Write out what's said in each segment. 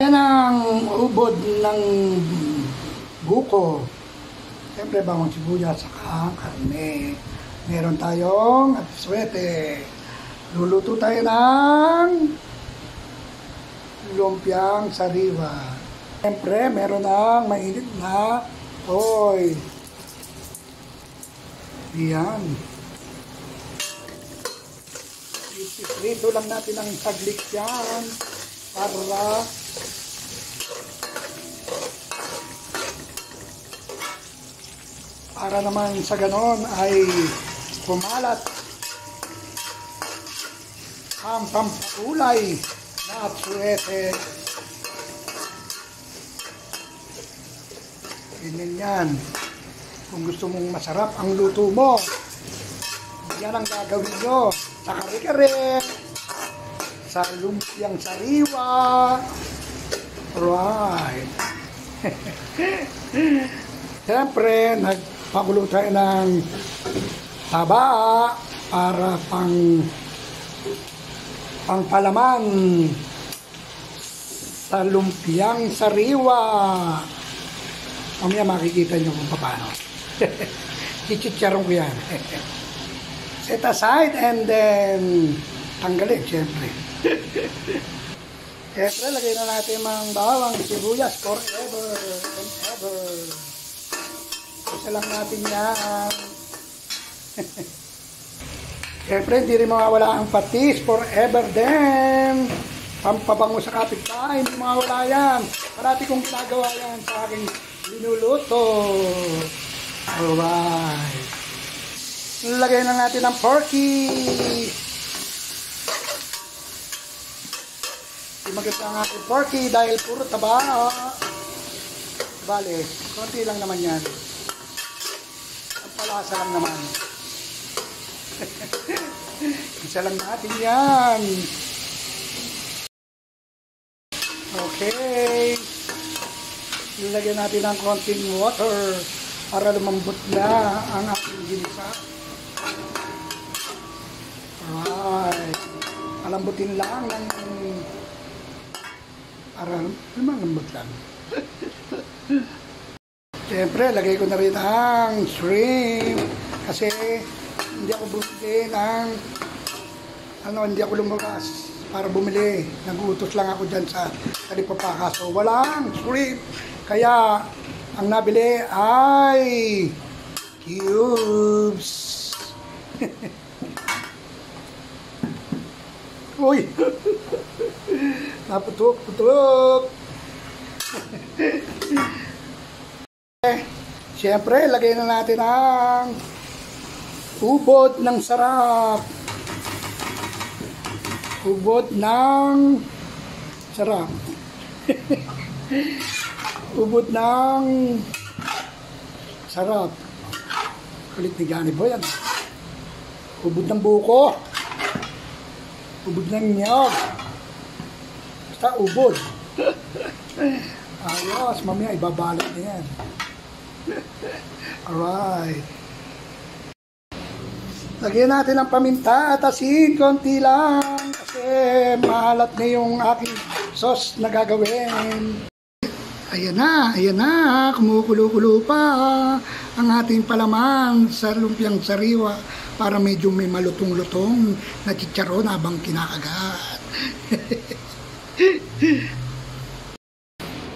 Yan ang ubod ng buko. Siyempre, bawang sibuyas saka karne. Meron tayong atiswete. Luluto tayo ng lumpiang sariwa. Siyempre, meron ng mainit na oil. Yan. Ipiprito lang natin ang saglit yan para naman sa ganon ay kumalat ang pampakulay na atsuete. Ganyan yan. Kung gusto mong masarap ang luto mo, yan ang gagawin nyo. Sa kare-kare, sa lumpiang sariwa. Right. Siyempre, nagpakulo tayo ng taba para pangpalaman sa lumpiang sariwa. Mamaya makikita nyo kung paano. Chichicharong ko yan. Set aside and then tanggalin, siyempre. Siyempre, lagay na natin mga bawang sibuyas forever and ever. Isa lang natin yan. Siyempre, hindi rin mawawala ang patis forever then. Pampabango sa kapitbahay, hindi mawawala yan. Parati kong ginagawa yan sa aking linuluto. Alright. Lagay na natin ang porky. Maganda ang ating porky dahil puro taba. Bale, konti lang naman yan. Ang palasa lang naman. Isa lang natin yan. Okay. Lagyan natin ng konting water para lumambot na ang ating ginisa. Alright. Alambutin lang ng para lumambot lang. Siyempre, lagay ko na rin ang shrimp kasi hindi ako bumili ng hindi ako lumabas para bumili. Nag-uutos lang ako dyan sa Talipapaka. So, walang shrimp. Kaya, ang nabili ay cubes. Uy! Naputok-putok! Siyempre, lagay na natin ang ubod ng sarap. Ubod ng sarap. Ubod ng sarap. Kulit ni Johnny Boy yan. Ubod ng buko. Ubod ng nyog. Basta ubod. Ayos, mamaya ibabalot na yan. Alright. Lagyan natin ang paminta at asin, konti lang. Kasi mahalat na yung aking sauce na gagawin. Ayan na, kumukulo-kulo pa ang ating palaman sa lumpiang sariwa para medyo may malutong-lutong na chicharon habang kinakagat.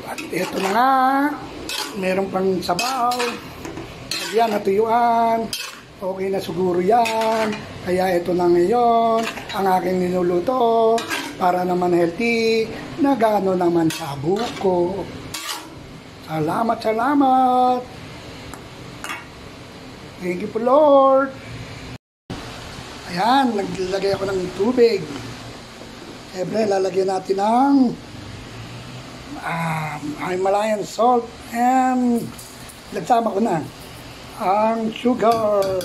At ito na nga, meron pang sabaw. Ayan, natuyuan. Okay na siguro yan. Kaya ito na ngayon ang aking niluluto para naman healthy na gano'n naman sa buko. Salamat, salamat. Thank you po, Lord. Ayan, naglagay ako ng tubig. Siyempre, lalagyan natin ng Himalayan salt and nagsama ko na ang sugar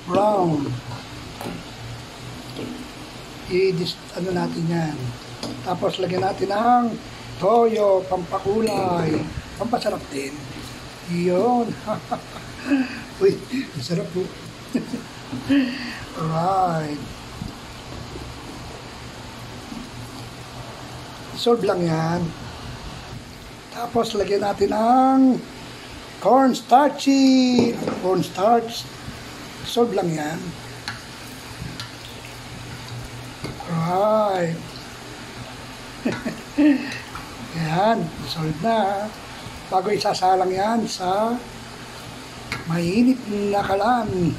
brown. Ano natin yan. Tapos lagyan natin ng toyo, pampakulay, pampasarap din. Yun. Uy, masarap po. Alright. Solve lang yan. Tapos lagyan natin ng cornstarchy. Cornstarch. Solve lang yan. Right. Yan. Solve na. Bago isasalang yan sa mainit na kalan.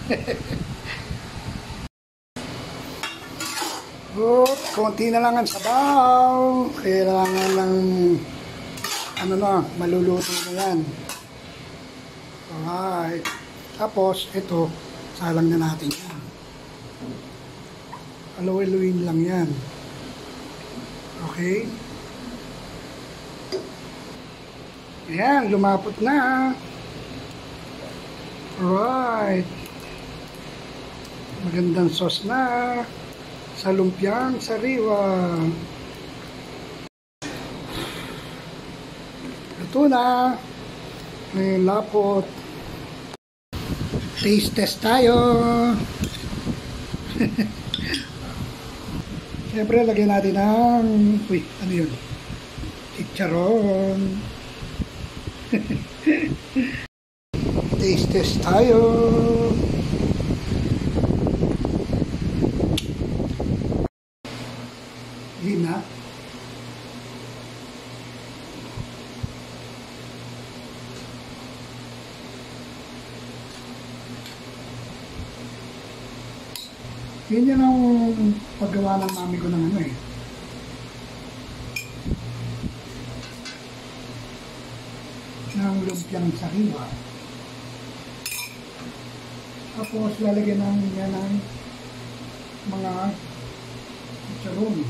Oop, konti na lang ang sabaw. Kailangan ng maluluto na yan. Alright. Tapos, ito, salang na natin yan. Haluin lang yan. Okay? Ayan, lumapot na. Alright. Magandang sauce na. Sa lumpiang sariwa. Ito na. May lapot. Taste test tayo. Siyempre, lagyan natin ng... Uy, ano yun? Chicharon. Taste test tayo. Yun na. Yun yun ang paggawa ng mami ko ng ng lumpiang sariwa. Tapos lalagyan namin yan ng mga chicharon.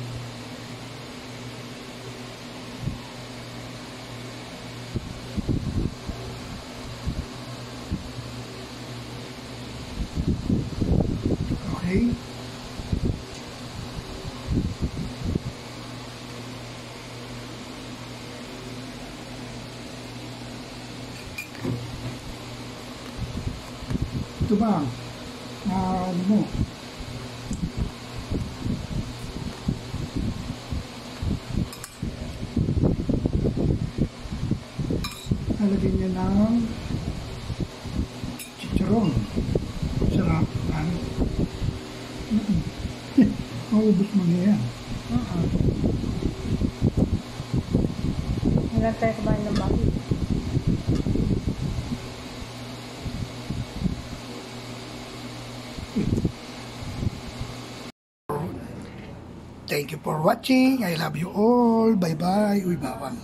Okay. Ito ba? Ano mo? Lalagyan niya ng chicharon. Sarap. Ano? Maubos mo na yan. Wala tayo kumain ng bakit. Thank you for watching. I love you all. Bye-bye. Uy, bawang.